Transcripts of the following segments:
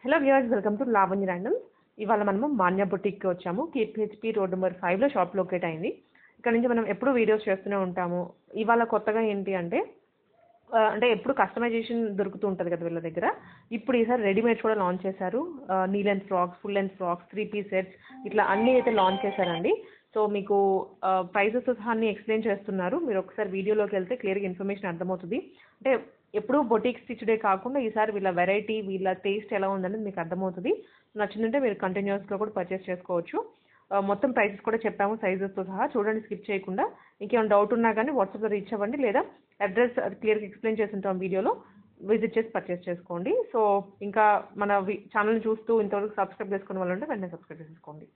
Hello viewers, welcome to Lavanya random. ఇవాళ మనము మాన్యా బుటిక్కి వచ్చాము. కేపీహెచ్పీ రోడ్ నెంబర్ 5లో షాప్ లొకేట్ అయింది. ఇక్కడ నుంచి మనం ఎప్పుడు వీడియోస్ చేస్తూనే ఉంటాము. ఇవాళ కొత్తగా ఏంటి అంటే ఎప్పుడు కస్టమైజేషన్ దొరుకుతూ ఉంటుంది కదా వీళ్ళ దగ్గర. ఇప్పుడు ఈసారి రెడీమేడ్స్ కూడా లాంచ్ చేశారు. Knee length frocks, full length frocks, 3 piece sets ఇట్లా అన్నీ అయితే లాంచ్ చేశారండి. సో మీకు ప్రైజెస్ సహా అన్నీ ఎక్స్ప్లెయిన్ చేస్తున్నారు. మీరు ఒకసారి వీడియోలోకి వెళ్తే క్లియర్గా ఇన్ఫర్మేషన్ అర్థమవుతుంది. అంటే ఎప్పుడు బొటిక్ స్టిచ్డే కాకుండా ఈసారి వీళ్ళ వెరైటీ, వీళ్ళ టేస్ట్ ఎలా ఉందనేది మీకు అర్థమవుతుంది. నచ్చిందంటే మీరు కంటిన్యూస్గా కూడా పర్చేస్ చేసుకోవచ్చు. మొత్తం ప్రైసెస్ కూడా చెప్పాము, సైజెస్తో సహా. చూడండి, స్కిప్ చేయకుండా. ఇంకేమైనా డౌట్ ఉన్నా కానీ వాట్సాప్లో రీచ్ అవ్వండి, లేదా అడ్రస్ క్లియర్గా ఎక్స్ప్లెయిన్ చేసి ఉంటాం వీడియోలో, విజిట్ చేసి పర్చేస్ చేసుకోండి. సో ఇంకా మన ఛానల్ని చూస్తూ ఇంతవరకు సబ్స్క్రైబ్ చేసుకునే వాళ్ళు ఉంటే వెంటనే సబ్స్క్రైబ్ చేసుకోండి.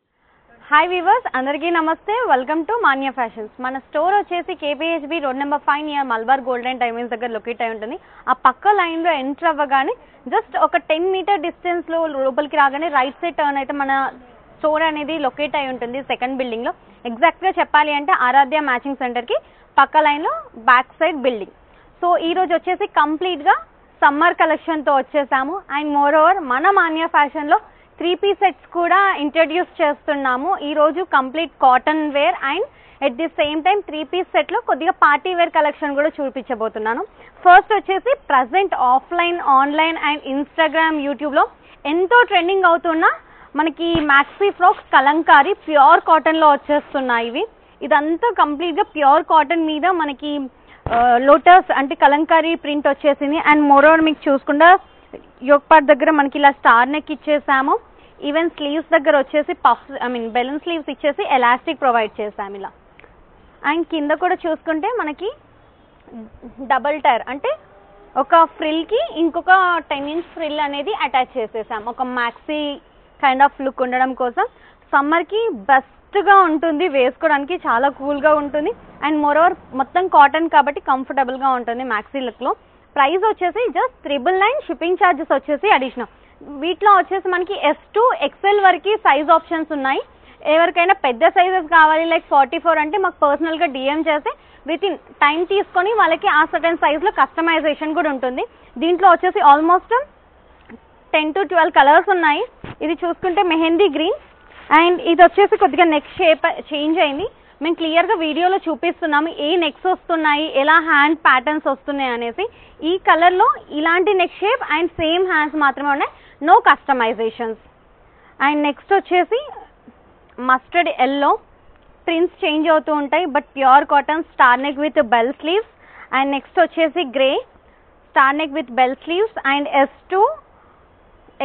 హాయ్ వీవర్స్, అందరికీ నమస్తే. Welcome to Manya fashions. మన స్టోర్ వచ్చేసి KPHB road number 5 near Malabar golden diamonds దగ్గర లొకేట్ అయి ఉంటుంది. ఆ పక్క లైన్లో ఎంటర్ అవ్వగానే జస్ట్ ఒక 10 మీటర్ డిస్టెన్స్లో లోపలికి రాగానే రైట్ సైడ్ టర్న్ అయితే మన స్టోర్ అనేది లొకేట్ అయి ఉంటుంది. సెకండ్ బిల్డింగ్లో ఎగ్జాక్ట్గా చెప్పాలి అంటే ఆరాధ్య మ్యాచింగ్ సెంటర్కి పక్క లైన్లో బ్యాక్ సైడ్ బిల్డింగ్. సో ఈరోజు వచ్చేసి కంప్లీట్గా సమ్మర్ కలెక్షన్తో వచ్చేసాము. అండ్ మోర్ ఓవర్ మన మాన్యా ఫ్యాషన్లో 3 పీస్ సెట్స్ కూడా ఇంట్రడ్యూస్ చేస్తున్నాము. ఈరోజు complete cotton wear and at the same time 3 piece సెట్లో కొద్దిగా పార్టీ వేర్ కలెక్షన్ కూడా చూపించబోతున్నాను. ఫస్ట్ వచ్చేసి present offline, online and Instagram, యూట్యూబ్లో ఎంతో ట్రెండింగ్ అవుతున్న మనకి మ్యాక్సీ ఫ్రాక్స్ కలంకారీ ప్యూర్ కాటన్లో వచ్చేస్తున్నాయి. ఇదంతా కంప్లీట్గా ప్యూర్ కాటన్ మీద మనకి లోటస్ అంటే కలంకారీ ప్రింట్ వచ్చేసింది. అండ్ మోరోవర్ మీకు చూసుకుంటా యోక్ పార్ట్ దగ్గర మనకి ఇలా స్టార్ నెక్ ఇచ్చేసాము. ఈవెన్ స్లీవ్స్ దగ్గర వచ్చేసి బెలూన్ స్లీవ్స్ ఇచ్చేసి ఎలాస్టిక్ ప్రొవైడ్ చేసాము ఇలా. అండ్ కింద కూడా చూసుకుంటే మనకి డబల్ టైర్ అంటే ఒక ఫ్రిల్కి ఇంకొక 10 ఇంచ్ ఫ్రిల్ అనేది అటాచ్ చేసేసాము. ఒక మ్యాక్సీ కైండ్ ఆఫ్ లుక్ ఉండడం కోసం. సమ్మర్కి బెస్ట్గా ఉంటుంది, వేసుకోవడానికి చాలా కూల్గా ఉంటుంది. అండ్ మోరోవర్ మొత్తం కాటన్ కాబట్టి కంఫర్టబుల్గా ఉంటుంది మ్యాక్సీ లుక్లో. ప్రైస్ వచ్చేసి జస్ట్ 999. షిప్పింగ్ ఛార్జెస్ వచ్చేసి అడిషనల్. వీటిలో వచ్చేసి మనకి S to XL వరకు సైజ్ ఆప్షన్స్ ఉన్నాయి. ఎవరికైనా పెద్ద సైజెస్ కావాలి లైక్ 44 అంటే మాకు పర్సనల్గా DM చేస్తే విత్ ఇన్ టైం తీసుకొని వాళ్ళకి ఆ సర్టెన్ సైజ్లో కస్టమైజేషన్ కూడా ఉంటుంది. దీంట్లో వచ్చేసి ఆల్మోస్ట్ 10 to 12 కలర్స్ ఉన్నాయి. ఇది చూసుకుంటే మెహందీ గ్రీన్ అండ్ ఇది వచ్చేసి కొద్దిగా నెక్ షేప్ చేంజ్ అయింది. మేము క్లియర్గా వీడియోలో చూపిస్తున్నాము ఏ నెక్స్ వస్తున్నాయి, ఎలా హ్యాండ్ ప్యాటర్న్స్ వస్తున్నాయి అనేసి. ఈ కలర్లో ఇలాంటి neck shape and same hands మాత్రమే ఉన్నాయి, నో కస్టమైజేషన్స్. అండ్ నెక్స్ట్ వచ్చేసి మస్టర్డ్ ఎల్లో, ప్రింట్స్ చేంజ్ అవుతూ ఉంటాయి but pure cotton, star neck with bell sleeves. And next వచ్చేసి grey, star neck with bell sleeves and S to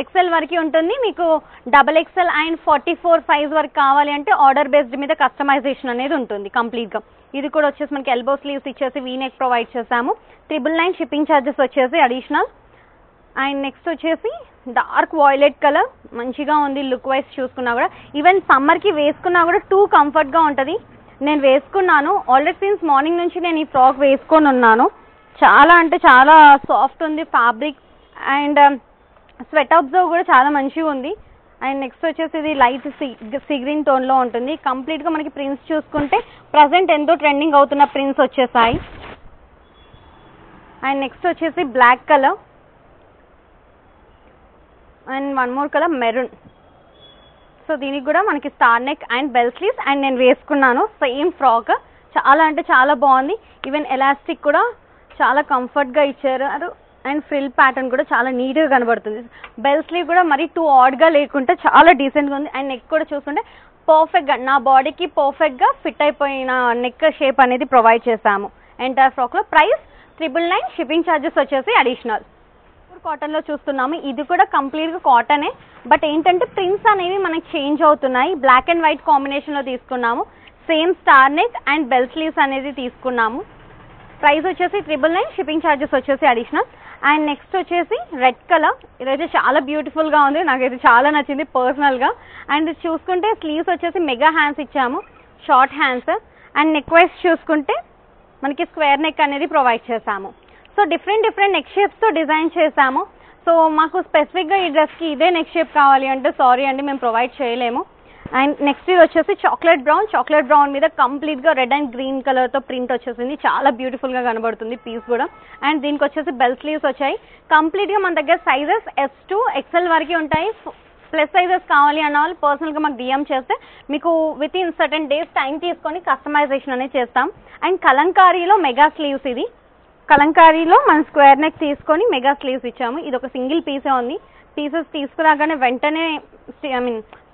XL వరకు ఉంటుంది. మీకు XXL and 44 size వరకు కావాలి అంటే ఆర్డర్ బేస్డ్ మీద కస్టమైజేషన్ అనేది ఉంటుంది కంప్లీట్గా. ఇది కూడా వచ్చేసి మనకి ఎల్బో స్లీవ్స్ ఇచ్చేసి వీనెక్ ప్రొవైడ్ చేసాము. 999 షిప్పింగ్ ఛార్జెస్ వచ్చేసి అడిషనల్. అండ్ నెక్స్ట్ వచ్చేసి డార్క్ వాయిలెట్ కలర్, మంచిగా ఉంది లుక్ వైజ్ చూసుకున్నా కూడా. ఈవెన్ సమ్మర్కి వేసుకున్నా కూడా టూ కంఫర్ట్గా ఉంటుంది. నేను వేసుకున్నాను ఆల్రెడీ, సిన్స్ మార్నింగ్ నుంచి నేను ఈ ఫ్రాక్ వేసుకొని ఉన్నాను. చాలా అంటే చాలా సాఫ్ట్ ఉంది ఫ్యాబ్రిక్ అండ్ స్వెట్ అబ్జర్వ్ కూడా చాలా మంచిగా ఉంది. అండ్ నెక్స్ట్ వచ్చేసి ఇది లైట్ సీ గ్రీన్ టోన్లో ఉంటుంది. కంప్లీట్గా మనకి ప్రింట్స్ చూసుకుంటే ప్రజెంట్ ఎంతో ట్రెండింగ్ అవుతున్న ప్రింట్స్ వచ్చేసాయి. అండ్ నెక్స్ట్ వచ్చేసి black colour and one more colour maroon. So దీనికి కూడా మనకి star neck and bell sleeves and నేను వేసుకున్నాను సేమ్ ఫ్రాక్. చాలా అంటే చాలా బాగుంది. ఈవెన్ ఎలాస్టిక్ కూడా చాలా కంఫర్ట్గా ఇచ్చారు అది. అండ్ ఫ్రిల్ ప్యాటర్న్ కూడా చాలా నీట్గా కనబడుతుంది. బెల్ స్లీవ్ కూడా మరీ టూ ఆడ్గా లేకుంటే చాలా డీసెంట్గా ఉంది. అండ్ నెక్ కూడా చూస్తుంటే పర్ఫెక్ట్గా నా బాడీకి పర్ఫెక్ట్గా ఫిట్ అయిపోయిన నెక్ షేప్ అనేది ప్రొవైడ్ చేసాము ఎంటైర్ ఫ్రాక్లో. ప్రైస్ 999, షిప్పింగ్ ఛార్జెస్ వచ్చేసి అడిషనల్. కాటన్లో చూస్తున్నాము, ఇది కూడా కంప్లీట్గా కాటనే బట్ ఏంటంటే ప్రింట్స్ అనేవి మనకి చేంజ్ అవుతున్నాయి. బ్లాక్ అండ్ వైట్ కాంబినేషన్లో తీసుకున్నాము. Same star neck and bell sleeves అనేది తీసుకున్నాము. ప్రైస్ వచ్చేసి 999, షిప్పింగ్ ఛార్జెస్ వచ్చేసి అడిషనల్. అండ్ నెక్స్ట్ వచ్చేసి రెడ్ కలర్, ఇదైతే చాలా బ్యూటిఫుల్గా ఉంది, నాకైతే చాలా నచ్చింది పర్సనల్గా. అండ్ చూసుకుంటే స్లీవ్స్ వచ్చేసి మెగా హ్యాండ్స్ ఇచ్చాము, short hands. And neck wise చూసుకుంటే మనకి స్క్వేర్ నెక్ అనేది ప్రొవైడ్ చేసాము. సో డిఫరెంట్ నెక్ షేప్స్తో డిజైన్ చేసాము. సో మాకు స్పెసిఫిక్గా ఈ డ్రెస్కి ఇదే నెక్ షేప్ కావాలి అంటే సారీ అండి, మేము ప్రొవైడ్ చేయలేము. అండ్ నెక్స్ట్ ఇది వచ్చేసి చాక్లెట్ బ్రౌన్ మీద కంప్లీట్గా రెడ్ అండ్ గ్రీన్ కలర్తో ప్రింట్ వచ్చేసింది. చాలా బ్యూటిఫుల్గా కనబడుతుంది పీస్ కూడా. అండ్ దీనికి వచ్చేసి బెల్ స్లీవ్స్ వచ్చాయి. కంప్లీట్గా మన దగ్గర సైజెస్ S2 XL వరకు ఉంటాయి. ప్లస్ సైజెస్ కావాలి అన్న వాళ్ళు పర్సనల్గా మాకు DM చేస్తే మీకు with in certain days time తీసుకొని కస్టమైజేషన్ అనేది చేస్తాం. అండ్ కలంకారీలో మెగా స్లీవ్స్, ఇది కలంకారీలో మనం స్క్వేర్ నెక్ తీసుకొని మెగా స్లీవ్స్ ఇచ్చాము. ఇది ఒక సింగిల్ పీసే ఉంది. పీసెస్ తీసుకురాగానే వెంటనే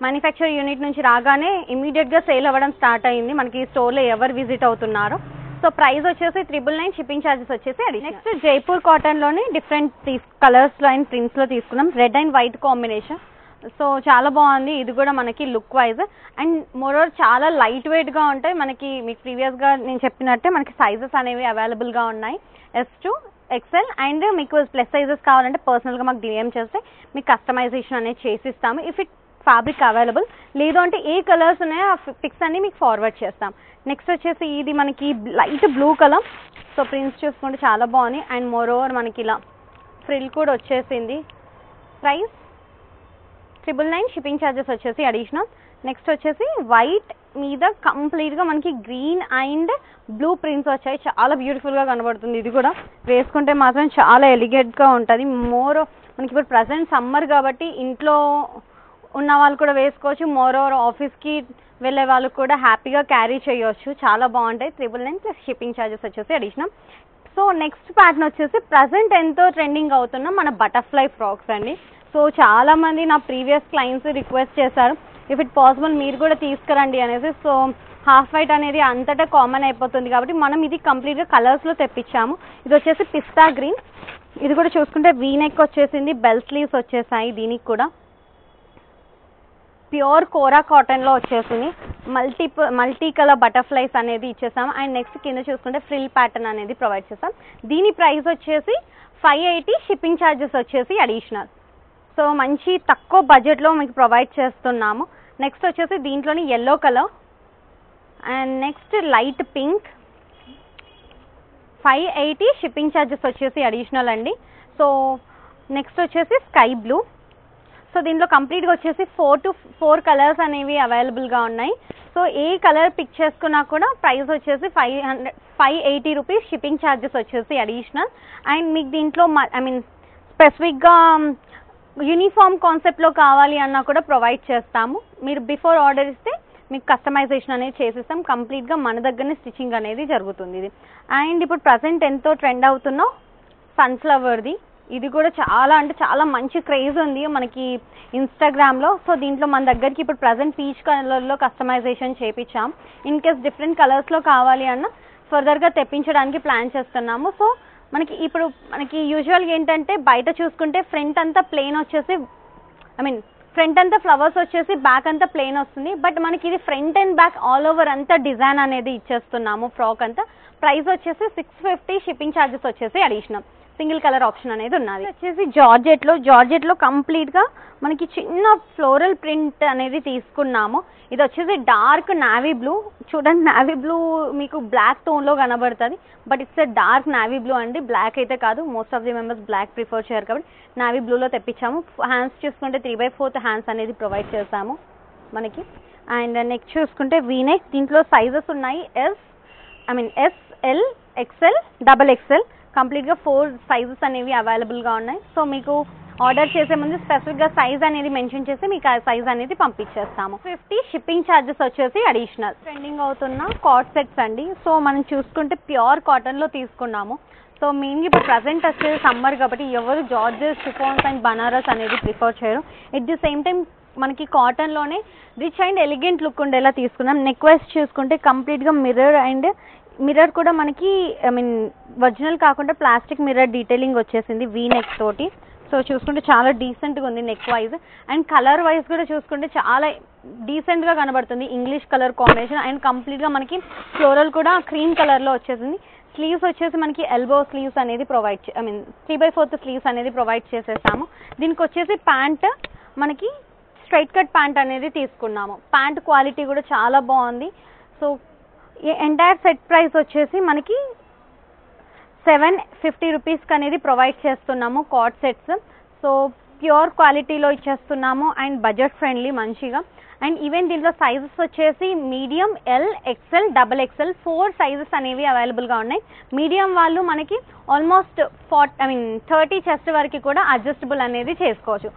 మ్యానుఫ్యాక్చర్ యూనిట్ నుంచి రాగానే ఇమీడియట్గా సేల్ అవ్వడం స్టార్ట్ అయింది మనకి స్టోర్లో ఎవరు విజిట్ అవుతున్నారో. సో ప్రైస్ వచ్చేసి 999, షిప్పింగ్ ఛార్జెస్ వచ్చేసి అడిషనల్. నెక్స్ట్ జైపూర్ కాటన్లోనే డిఫరెంట్ కలర్స్లో అండ్ ప్రింట్స్లో తీసుకున్నాం. Red and white combination. So చాలా బాగుంది ఇది కూడా మనకి లుక్ వైజ్. అండ్ మోరోవర్ చాలా లైట్ వెయిట్గా ఉంటాయి మనకి. మీకు ప్రీవియస్గా నేను చెప్పినట్టే మనకి సైజెస్ అనేవి అవైలబుల్గా ఉన్నాయి. S2 XL అండ్ మీకు ప్లస్ సైజెస్ కావాలంటే పర్సనల్గా మాకు DM చేస్తే మీకు కస్టమైజేషన్ అనేది చేసిస్తాము. ఇఫ్ ఇట్ ఫ్యాబ్రిక్ అవైలబుల్ లేదు అంటే ఏ కలర్స్ ఉన్నాయో ఆ పిక్స్ అన్ని మీకు ఫార్వర్డ్ చేస్తాం. నెక్స్ట్ వచ్చేసి ఇది మనకి light blue colour. So prints చూసుకుంటే చాలా బాగుంది. అండ్ మోరోవర్ మనకి ఇలా ఫ్రిల్ కూడా వచ్చేసింది. ప్రైస్ 999, షిప్పింగ్ ఛార్జెస్ వచ్చేసి అడిషనల్. నెక్స్ట్ వచ్చేసి వైట్ మీద కంప్లీట్గా మనకి గ్రీన్ అండ్ బ్లూ ప్రింట్స్ వచ్చాయి. చాలా బ్యూటిఫుల్గా కనబడుతుంది. ఇది కూడా వేసుకుంటే మాత్రం చాలా ఎలిగెంట్గా ఉంటుంది. మోర్ మనకి ఇప్పుడు ప్రజెంట్ సమ్మర్ కాబట్టి ఇంట్లో ఉన్న వాళ్ళు కూడా వేసుకోవచ్చు. మోర్ ఓవర్ ఆఫీస్కి వెళ్ళే వాళ్ళు కూడా హ్యాపీగా క్యారీ చేయవచ్చు. చాలా బాగుంటాయి. 999 ప్లస్ షిప్పింగ్ ఛార్జెస్ వచ్చేసి అడిషనల్. సో నెక్స్ట్ ప్యాటర్న్ వచ్చేసి ప్రజెంట్ ఎంతో ట్రెండింగ్ అవుతున్న మన బటర్ఫ్లై ఫ్రాక్స్ అండి. సో చాలామంది నా ప్రీవియస్ క్లయింట్స్ రిక్వెస్ట్ చేశారు ఇఫ్ ఇట్ పాసిబుల్ మీరు కూడా తీసుకురండి అనేసి. సో హాఫ్ వైట్ అనేది అంతటా కామన్ అయిపోతుంది కాబట్టి మనం ఇది కంప్లీట్గా కలర్స్లో తెప్పించాము. ఇది వచ్చేసి పిస్తా గ్రీన్. ఇది కూడా చూసుకుంటే వీ నెక్ వచ్చేసింది. బెల్ స్లీవ్స్ వచ్చేసాయి. దీనికి కూడా ప్యూర్ కోరా కాటన్లో వచ్చేసింది. మల్టీ కలర్ బటర్ఫ్లైస్ అనేది ఇచ్చేసాము. అండ్ నెక్స్ట్ కింద చూసుకుంటే ఫ్రిల్ ప్యాటర్న్ అనేది ప్రొవైడ్ చేస్తాం. దీని ప్రైస్ వచ్చేసి 580, షిప్పింగ్ ఛార్జెస్ వచ్చేసి అడిషనల్. సో మంచి తక్కువ బడ్జెట్లో మీకు ప్రొవైడ్ చేస్తున్నాము. నెక్స్ట్ వచ్చేసి దీంట్లోని yellow colour and next light pink. 580, shipping charges వచ్చేసి అడిషనల్ అండి. సో నెక్స్ట్ వచ్చేసి స్కై బ్లూ. సో దీంట్లో కంప్లీట్గా వచ్చేసి 4 కలర్స్ అనేవి అవైలబుల్గా ఉన్నాయి. సో ఏ కలర్ పిక్ చేసుకున్నా కూడా ప్రైస్ వచ్చేసి 580 రూపీస్, షిప్పింగ్ ఛార్జెస్ వచ్చేసి అడిషనల్. అండ్ మీకు దీంట్లో స్పెసిఫిక్గా యూనిఫామ్ కాన్సెప్ట్లో కావాలి అన్నా కూడా ప్రొవైడ్ చేస్తాము. మీరు బిఫోర్ ఆర్డర్ ఇస్తే మీకు కస్టమైజేషన్ అనేది చేసిస్తాం. కంప్లీట్గా మన దగ్గరనే స్టిచ్చింగ్ అనేది జరుగుతుంది ఇది. అండ్ ఇప్పుడు ప్రజెంట్ ఎంతో ట్రెండ్ అవుతున్న సన్ఫ్లవర్ది. ఇది కూడా చాలా అంటే చాలా మంచి క్రేజ్ ఉంది మనకి ఇన్స్టాగ్రామ్లో. సో దీంట్లో మన దగ్గరికి ఇప్పుడు ప్రజెంట్ పీచ్ కలర్లో కస్టమైజేషన్ చేయించాం. ఇన్ కేస్ డిఫరెంట్ కలర్స్లో కావాలి అన్న ఫర్దర్గా తెప్పించడానికి ప్లాన్ చేస్తున్నాము. సో మనకి యూజువల్గా ఏంటంటే బయట చూసుకుంటే ఫ్రంట్ అంతా ప్లెయిన్ వచ్చేసి ఫ్రంట్ అంతా ఫ్లవర్స్ వచ్చేసి బ్యాక్ అంతా ప్లెయిన్ వస్తుంది. బట్ మనకి ఇది front and back all over అంతా డిజైన్ అనేది ఇచ్చేస్తున్నాము ఫ్రాక్ అంతా. ప్రైస్ వచ్చేసి 650, షిప్పింగ్ ఛార్జెస్ వచ్చేసి అడిషనల్. సింగిల్ కలర్ ఆప్షన్ అనేది ఉన్నది. వచ్చేసి జార్జెట్లో కంప్లీట్గా మనకి చిన్న ఫ్లోరల్ ప్రింట్ అనేది తీసుకున్నాము. ఇది వచ్చేసి డార్క్ నావీ బ్లూ. చూడండి నావీ బ్లూ మీకు బ్లాక్ టోన్లో కనబడుతుంది but it's a dark navy blue అండి. బ్లాక్ అయితే కాదు. Most of the members black prefer చేయరు కాబట్టి నావీ బ్లూలో తెప్పించాము. హ్యాండ్స్ చూసుకుంటే 3/4 హ్యాండ్స్ అనేది ప్రొవైడ్ చేస్తాము మనకి. అండ్ నెక్ చూసుకుంటే వీ నెక్. దీంట్లో సైజెస్ ఉన్నాయి SL XL XXL. కంప్లీట్గా 4 సైజెస్ అనేవి అవైలబుల్గా ఉన్నాయి. సో మీకు ఆర్డర్ చేసే ముందు స్పెసిఫిక్గా సైజ్ అనేది మెన్షన్ చేసి మీకు ఆ సైజ్ అనేది పంపించేస్తాము. 50, షిప్పింగ్ ఛార్జెస్ వచ్చేసి అడిషనల్. ట్రెండింగ్ అవుతున్న కార్డ్ సెట్స్ అండి. సో మనం చూసుకుంటే ప్యూర్ కాటన్లో తీసుకున్నాము. సో మెయిన్గా ఇప్పుడు ప్రజెంట్ వచ్చేది సమ్మర్ కాబట్టి ఎవరు జార్జెస్, షిఫాన్స్ అండ్ బనారస్ అనేది ప్రిఫర్ చేయరు. ఎట్ ది సేమ్ టైం మనకి కాటన్లోనే రిచ్ అండ్ ఎలిగెంట్ లుక్ ఉండేలా తీసుకున్నాం. నెక్ వైస్ చూసుకుంటే కంప్లీట్గా మిర్రర్ కూడా మనకి ఒరిజినల్ కాకుండా ప్లాస్టిక్ మిర్రర్ డీటెయిలింగ్ వచ్చేసింది వీ నెక్ తోటి. సో చూసుకుంటే చాలా డీసెంట్గా ఉంది neck wise. And colour wise కూడా చూసుకుంటే చాలా డీసెంట్గా కనబడుతుంది. ఇంగ్లీష్ కలర్ కాంబినేషన్ అండ్ కంప్లీట్గా మనకి ఫ్లోరల్ కూడా క్రీమ్ కలర్లో వచ్చేసింది. స్లీవ్స్ వచ్చేసి మనకి ఎల్బో స్లీవ్స్ అనేది 3/4 స్లీవ్స్ అనేది ప్రొవైడ్ చేసేసాము. దీనికి వచ్చేసి ప్యాంట్ మనకి స్ట్రైట్ కట్ ప్యాంట్ అనేది తీసుకున్నాము. ప్యాంట్ క్వాలిటీ కూడా చాలా బాగుంది. సో ఎంటైర్ సెట్ ప్రైస్ వచ్చేసి మనకి 750 రూపీస్కి అనేది ప్రొవైడ్ చేస్తున్నాము కార్డ్ సెట్స్. సో ప్యూర్ క్వాలిటీలో ఇచ్చేస్తున్నాము అండ్ బడ్జెట్ ఫ్రెండ్లీ మంచిగా. అండ్ ఈవెన్ దీంట్లో సైజెస్ వచ్చేసి medium, L, XL, double XL 4 sizes అనేవి అవైలబుల్గా ఉన్నాయి. మీడియం వాళ్ళు మనకి ఆల్మోస్ట్ 30 చెస్ట్ వరకు కూడా అడ్జస్టబుల్ అనేది చేసుకోవచ్చు.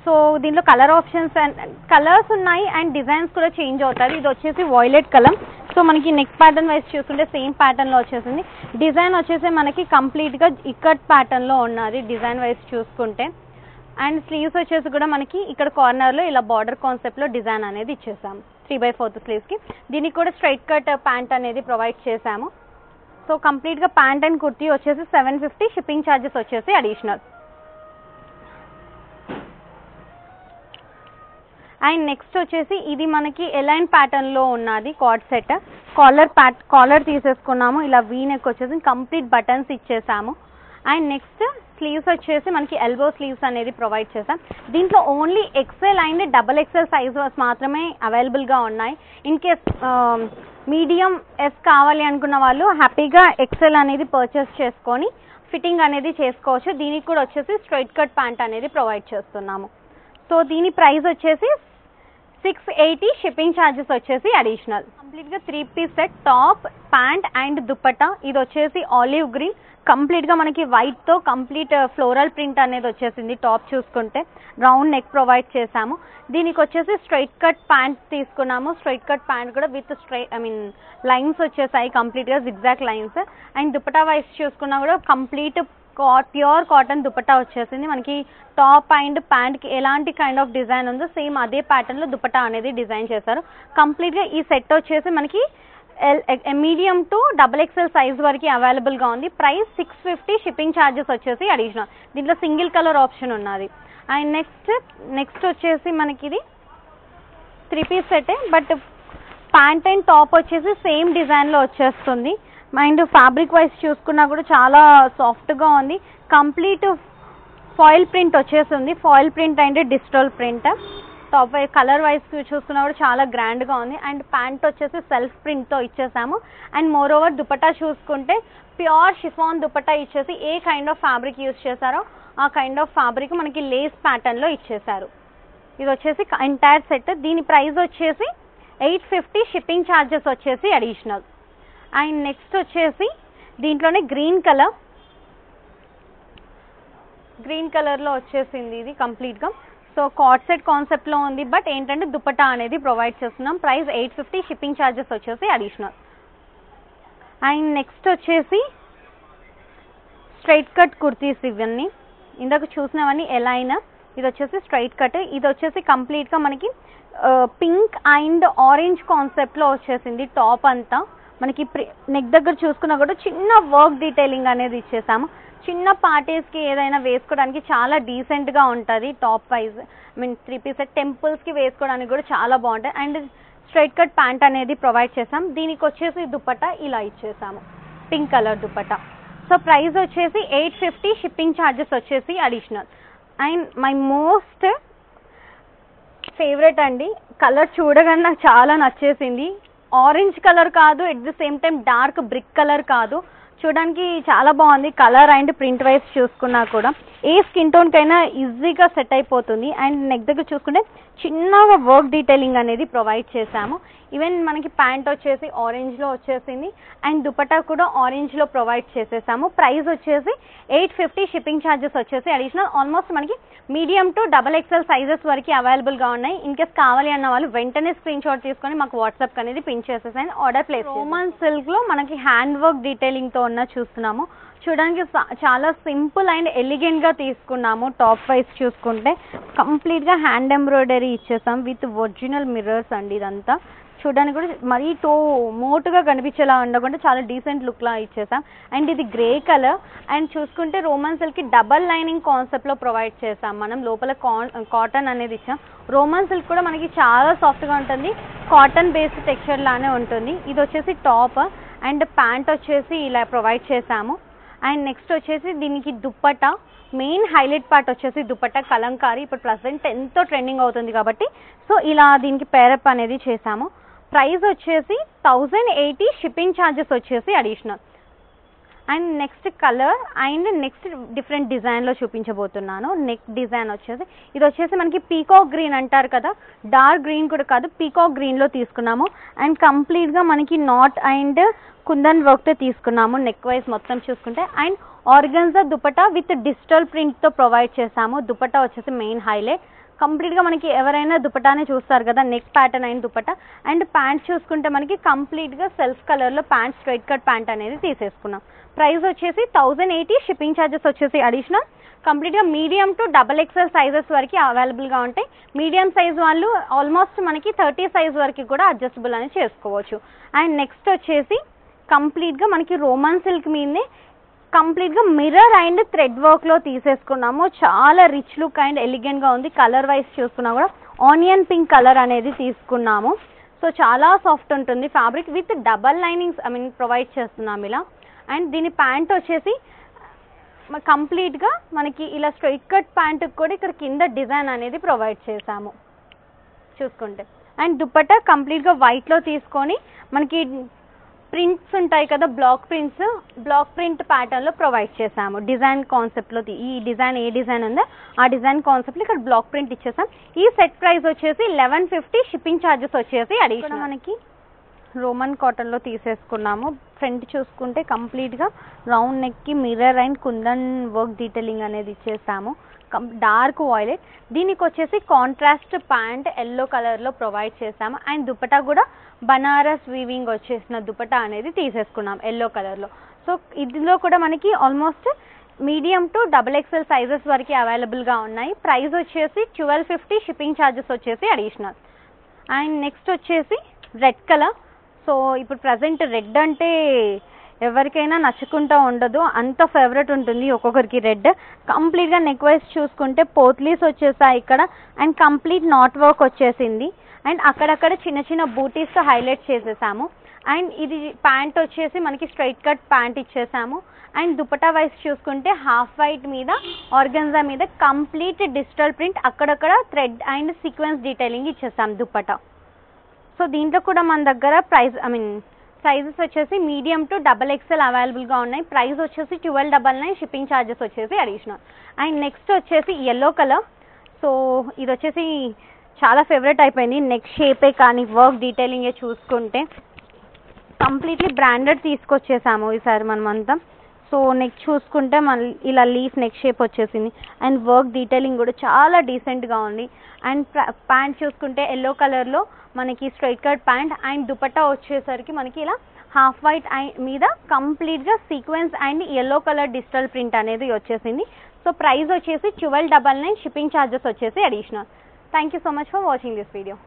సో దీంట్లో కలర్ ఆప్షన్స్ అండ్ కలర్స్ ఉన్నాయి అండ్ డిజైన్స్ కూడా చేంజ్ అవుతాయి. ఇది వచ్చేసి వాయిలెట్ కలర్. సో మనకి నెక్ ప్యాటర్న్ వైజ్ చూసుకుంటే సేమ్ ప్యాటర్న్లో వచ్చేసింది. డిజైన్ వచ్చేసి మనకి కంప్లీట్గా ఇక్కట్ ప్యాటర్న్లో ఉన్నది డిజైన్ వైజ్ చూసుకుంటే. అండ్ స్లీవ్స్ వచ్చేసి కూడా మనకి ఇక్కడ కార్నర్లో ఇలా బార్డర్ కాన్సెప్ట్లో డిజైన్ అనేది ఇచ్చేసాము 3/4 స్లీవ్స్కి. దీనికి కూడా స్ట్రైట్ కట్ ప్యాంట్ అనేది ప్రొవైడ్ చేసాము. సో కంప్లీట్గా ప్యాంట్ అండ్ కుర్తీ వచ్చేసి 750, షిప్పింగ్ ఛార్జెస్ వచ్చేసి అడిషనల్. అండ్ నెక్స్ట్ వచ్చేసి ఇది మనకి ఎలైన్ ప్యాటర్న్లో ఉన్నది కార్డ్ సెట్. కాలర్ తీసేసుకున్నాము. ఇలా వీ నెక్ వచ్చేసి కంప్లీట్ బటన్స్ ఇచ్చేసాము. అండ్ నెక్స్ట్ స్లీవ్స్ వచ్చేసి మనకి ఎల్బో స్లీవ్స్ అనేది ప్రొవైడ్ చేసాం. దీంట్లో only XL and double XL size మాత్రమే అవైలబుల్గా ఉన్నాయి. ఇన్ కేస్ మీడియం ఎస్ కావాలి అనుకున్న వాళ్ళు హ్యాపీగా ఎక్సెల్ అనేది పర్చేస్ చేసుకొని ఫిట్టింగ్ అనేది చేసుకోవచ్చు. దీనికి కూడా వచ్చేసి స్ట్రైట్ కట్ ప్యాంట్ అనేది ప్రొవైడ్ చేస్తున్నాము. సో దీని ప్రైస్ వచ్చేసి 680, షిప్పింగ్ ఛార్జెస్ వచ్చేసి అడిషనల్. కంప్లీట్గా 3 piece set, top, pant and dupatta. ఇది వచ్చేసి ఆలివ్ గ్రీన్, కంప్లీట్గా మనకి వైట్తో కంప్లీట్ ఫ్లోరల్ ప్రింట్ అనేది వచ్చేసింది. టాప్ చూసుకుంటే రౌండ్ నెక్ ప్రొవైడ్ చేసాము. దీనికి వచ్చేసి స్ట్రైట్ కట్ ప్యాంట్ తీసుకున్నాము. స్ట్రైట్ కట్ ప్యాంట్ కూడా విత్ లైన్స్ వచ్చేసాయి, కంప్లీట్గా zigzag lines. And dupatta wise చూసుకున్నా కూడా కంప్లీట్ ప్యూర్ కాటన్ దుపట్టా వచ్చేసింది. మనకి టాప్ అండ్ ప్యాంట్కి ఎలాంటి కైండ్ ఆఫ్ డిజైన్ ఉందో సేమ్ అదే ప్యాటర్న్లో దుపట్టా అనేది డిజైన్ చేశారు. కంప్లీట్గా ఈ సెట్ వచ్చేసి మనకి medium to double XL size వరకు అవైలబుల్గా ఉంది. ప్రైస్ 650, షిప్పింగ్ ఛార్జెస్ వచ్చేసి అడిషనల్. దీంట్లో సింగిల్ కలర్ ఆప్షన్ ఉన్నది. అండ్ నెక్స్ట్ వచ్చేసి మనకి ఇది 3 piece set, but pant and top వచ్చేసి సేమ్ డిజైన్లో వచ్చేస్తుంది. అండ్ ఫ్యాబ్రిక్ వైజ్ చూసుకున్నా కూడా చాలా సాఫ్ట్గా ఉంది. కంప్లీట్ ఫాయిల్ ప్రింట్ వచ్చేసింది. Foil print and digital print. Top wise colour wise చూసుకున్నా కూడా చాలా గ్రాండ్గా ఉంది. అండ్ ప్యాంట్ వచ్చేసి సెల్ఫ్ ప్రింట్తో ఇచ్చేసాము. అండ్ మోర్ ఓవర్ దుపట్టా చూసుకుంటే ప్యూర్ షిఫాన్ దుపట్టా ఇచ్చేసి ఏ కైండ్ ఆఫ్ ఫ్యాబ్రిక్ యూజ్ చేశారో ఆ కైండ్ ఆఫ్ ఫ్యాబ్రిక్ మనకి లేస్ ప్యాటర్న్లో ఇచ్చేసారు. ఇది వచ్చేసి ఎంటైర్ సెట్. దీని ప్రైస్ వచ్చేసి 850, షిప్పింగ్ ఛార్జెస్ వచ్చేసి అడిషనల్. అండ్ నెక్స్ట్ వచ్చేసి దీంట్లోనే గ్రీన్ కలర్లో వచ్చేసింది ఇది కంప్లీట్గా. సో కార్డ్ సెట్ కాన్సెప్ట్లో ఉంది, బట్ ఏంటంటే దుపట్టా అనేది ప్రొవైడ్ చేస్తున్నాం. ప్రైస్ 850, షిప్పింగ్ ఛార్జెస్ వచ్చేసి అడిషనల్. అండ్ నెక్స్ట్ వచ్చేసి స్ట్రైట్ కట్ కుర్తీస్. ఇవన్నీ ఇందాక చూసినవన్నీ ఎలైన్, ఇది వచ్చేసి స్ట్రైట్ కట్. ఇది వచ్చేసి కంప్లీట్గా మనకి పింక్ అండ్ ఆరెంజ్ కాన్సెప్ట్లో వచ్చేసింది. టాప్ అంతా మనకి నెక్ దగ్గర చూసుకున్నా కూడా చిన్న వర్క్ డీటెయిలింగ్ అనేది ఇచ్చేసాము. చిన్న పార్టీస్కి ఏదైనా వేసుకోవడానికి చాలా డీసెంట్గా ఉంటుంది. టాప్ వైజ్ 3 పీస్ సెట్ టెంపుల్స్కి వేసుకోవడానికి కూడా చాలా బాగుంటుంది. అండ్ స్ట్రైట్ కట్ ప్యాంట్ అనేది ప్రొవైడ్ చేసాం. దీనికి వచ్చేసి దుపట్టా ఇలా ఇచ్చేసాము, pink colour dupatta. So price వచ్చేసి 850, షిప్పింగ్ ఛార్జెస్ వచ్చేసి additional. And my most favourite అండి, కలర్ చూడగానే నాకు చాలా నచ్చేసింది. ఆరెంజ్ కలర్ కాదు, at the same time dark brick colour కాదు, చూడడానికి చాలా బాగుంది. కలర్ అండ్ ప్రింట్ వైజ్ చూసుకున్నా కూడా ఏ స్కిన్ టోన్కైనా ఈజీగా సెట్ అయిపోతుంది. అండ్ నెక్ దగ్గర చూసుకుంటే చిన్నగా వర్క్ డీటెయిలింగ్ అనేది ప్రొవైడ్ చేసాము. ఈవెన్ మనకి ప్యాంట్ వచ్చేసి ఆరెంజ్లో వచ్చేసింది అండ్ దుపట్టా కూడా ఆరెంజ్లో ప్రొవైడ్ చేసేసాము. ప్రైస్ వచ్చేసి 850, షిప్పింగ్ ఛార్జెస్ వచ్చేసి అడిషనల్. ఆల్మోస్ట్ మనకి medium to double XL sizes వరకు అవైలబుల్గా ఉన్నాయి. ఇన్ కేస్ కావాలి అన్న వాళ్ళు వెంటనే స్క్రీన్ షాట్ తీసుకొని మాకు వాట్సాప్ అనేది పిన్ చేసేసాను, ఆర్డర్ ప్లేస్. రోమన్ సిల్క్లో మనకి హ్యాండ్ వర్క్ డీటెయిలింగ్తో ఉన్న చూస్తున్నాము. చూడడానికి చాలా సింపుల్ అండ్ ఎలిగెంట్గా తీసుకున్నాము. టాప్ వైజ్ చూసుకుంటే కంప్లీట్గా హ్యాండ్ ఎంబ్రాయిడరీ ఇచ్చేసాం విత్ ఒరిజినల్ మిర్రర్స్ అండి. ఇదంతా చూడడానికి కూడా మరీ మోటుగా కనిపించేలా ఉండకుండా చాలా డీసెంట్ లుక్లా ఇచ్చేసాం. అండ్ ఇది గ్రే కలర్. అండ్ చూసుకుంటే రోమన్ సిల్క్కి డబల్ లైనింగ్ కాన్సెప్ట్లో ప్రొవైడ్ చేసాం మనం. లోపల కాటన్ అనేది ఇచ్చాం. రోమన్ సిల్క్ కూడా మనకి చాలా సాఫ్ట్గా ఉంటుంది, కాటన్ బేస్డ్ టెక్స్చర్ లానే ఉంటుంది. ఇది వచ్చేసి టాప్ అండ్ ప్యాంట్ వచ్చేసి ఇలా ప్రొవైడ్ చేసాము. అండ్ నెక్స్ట్ వచ్చేసి దీనికి దుపట్టా, మెయిన్ హైలైట్ పార్ట్ వచ్చేసి దుపట్టా కలంకారీ. ఇప్పుడు ప్రెసెంట్ ఎంతో ట్రెండింగ్ అవుతుంది కాబట్టి సో ఇలా దీనికి పేరప్ అనేది చేసాము. ప్రైస్ వచ్చేసి 1080, షిప్పింగ్ ఛార్జెస్ వచ్చేసి additional. And next colour and next different డిజైన్లో చూపించబోతున్నాను. నెక్ డిజైన్ వచ్చేసి ఇది వచ్చేసి మనకి పీకాక్ గ్రీన్ అంటారు కదా, డార్క్ గ్రీన్ కూడా కాదు, పీకాక్ గ్రీన్లో తీసుకున్నాము. అండ్ కంప్లీట్గా మనకి నాట్ అండ్ కుందన్ వర్క్తో తీసుకున్నాము నెక్ వైజ్ మొత్తం చూసుకుంటే. And organza dupatta with digital ప్రింట్తో ప్రొవైడ్ చేసాము. దుపట్టా వచ్చేసి మెయిన్ హైలైట్. కంప్లీట్గా మనకి ఎవరైనా దుపట్టానే చూస్తారు కదా, నెక్ ప్యాటర్న్ అయిన దుపట్టా. అండ్ ప్యాంట్ చూసుకుంటే మనకి కంప్లీట్గా సెల్ఫ్ కలర్లో ప్యాంట్ స్ట్రైట్ కట్ ప్యాంట్ అనేది తీసేసుకున్నాం. ప్రైస్ వచ్చేసి 1080, షిప్పింగ్ ఛార్జెస్ వచ్చేసి అడిషనల్. కంప్లీట్గా మీడియం టు XXL సైజెస్ వరకు అవైలబుల్గా ఉంటాయి. మీడియం సైజ్ వాళ్ళు ఆల్మోస్ట్ మనకి 30 సైజ్ వరకు కూడా అడ్జస్టబుల్ అనేది చేసుకోవచ్చు. అండ్ నెక్స్ట్ వచ్చేసి కంప్లీట్గా మనకి రోమన్ సిల్క్ మీదనే కంప్లీట్గా మిర్రర్ అండ్ థ్రెడ్ వర్క్లో తీసేసుకున్నాము. చాలా రిచ్ లుక్ అండ్ ఎలిగెంట్గా ఉంది. కలర్ వైజ్ చూసుకున్నా కూడా ఆనియన్ పింక్ కలర్ అనేది తీసుకున్నాము. సో చాలా సాఫ్ట్ ఉంటుంది fabric with double linings provide చేస్తున్నాము ఇలా. అండ్ దీని ప్యాంట్ వచ్చేసి కంప్లీట్గా మనకి ఇలా స్ట్రైట్ కట్ ప్యాంట్కి కూడా ఇక్కడ కింద డిజైన్ అనేది ప్రొవైడ్ చేసాము చూసుకుంటే. అండ్ దుపట్టా కంప్లీట్గా వైట్లో తీసుకొని మనకి ప్రింట్స్ ఉంటాయి కదా, బ్లాక్ ప్రింట్ ప్యాటర్న్లో ప్రొవైడ్ చేసాము డిజైన్ కాన్సెప్ట్లో. ఈ డిజైన్ ఏ డిజైన్ ఉందో ఆ డిజైన్ కాన్సెప్ట్లో ఇక్కడ బ్లాక్ ప్రింట్ ఇచ్చేసాం. ఈ సెట్ ప్రైస్ వచ్చేసి 1150, షిప్పింగ్ ఛార్జెస్ వచ్చేసి అడిషనల్. మనకి రోమన్ కాటన్లో తీసేసుకున్నాము. ఫ్రంట్ చూసుకుంటే కంప్లీట్గా రౌండ్ నెక్కి mirror and kundan work detailing అనేది ఇచ్చేసాము. Dark violet. దీనికి వచ్చేసి కాంట్రాస్ట్ ప్యాంట్ ఎల్లో కలర్లో ప్రొవైడ్ చేసాము. అండ్ దుపట్టా కూడా బనారస్ వీవింగ్ వచ్చేసిన దుపట్టా అనేది తీసేసుకున్నాం ఎల్లో కలర్లో. సో ఇందులో కూడా మనకి almost medium to XXL sizes వరకు అవైలబుల్గా ఉన్నాయి. ప్రైస్ వచ్చేసి 1250, షిప్పింగ్ ఛార్జెస్ వచ్చేసి అడిషనల్. అండ్ నెక్స్ట్ వచ్చేసి రెడ్ కలర్. సో ఇప్పుడు ప్రజెంట్ రెడ్ అంటే ఎవరికైనా నచ్చుకుంటూ ఉండదు, అంత ఫేవరెట్ ఉంటుంది ఒక్కొక్కరికి రెడ్. కంప్లీట్గా నెక్ వైజ్ చూసుకుంటే పోత్లీస్ వచ్చేసాయి ఇక్కడ. అండ్ కంప్లీట్ నాట్ వర్క్ వచ్చేసింది. అండ్ అక్కడక్కడ చిన్న చిన్న బూటీస్తో హైలైట్ చేసేసాము. అండ్ ఇది ప్యాంట్ వచ్చేసి మనకి స్ట్రైట్ కట్ ప్యాంట్ ఇచ్చేసాము. అండ్ దుపట్టా వైజ్ చూసుకుంటే హాఫ్ వైట్ మీద ఆర్గన్జా మీద కంప్లీట్ డిజిటల్ ప్రింట్, అక్కడక్కడ థ్రెడ్ అండ్ సీక్వెన్స్ డీటెయిలింగ్ ఇచ్చేసాం దుపట్టా. సో దీంట్లో కూడా మన దగ్గర సైజెస్ వచ్చేసి మీడియం టు XXL అవైలబుల్గా ఉన్నాయి. ప్రైస్ వచ్చేసి 1299, షిప్పింగ్ ఛార్జెస్ వచ్చేసి అడిషనల్. అండ్ నెక్స్ట్ వచ్చేసి ఎల్లో కలర్. సో ఇది వచ్చేసి చాలా ఫేవరెట్ అయిపోయింది. నెక్ షేపే కానీ వర్క్ డీటెయిలింగే చూసుకుంటే కంప్లీట్లీ బ్రాండెడ్ తీసుకొచ్చేసాము ఈసారి మనమంతా. సో నెక్ చూసుకుంటే మన ఇలా లీఫ్ నెక్ షేప్ వచ్చేసింది. అండ్ వర్క్ డీటెయిలింగ్ కూడా చాలా డీసెంట్గా ఉంది. అండ్ ప్యాంట్ చూసుకుంటే ఎల్లో కలర్లో మనకి straight cut pant. And dupatta వచ్చేసరికి మనకి ఇలా హాఫ్ వైట్ మీద కంప్లీట్గా sequence and yellow colour digital print అనేది వచ్చేసింది. సో ప్రైస్ వచ్చేసి 1299, షిప్పింగ్ ఛార్జెస్ వచ్చేసి additional. Thank you so much for watching this video.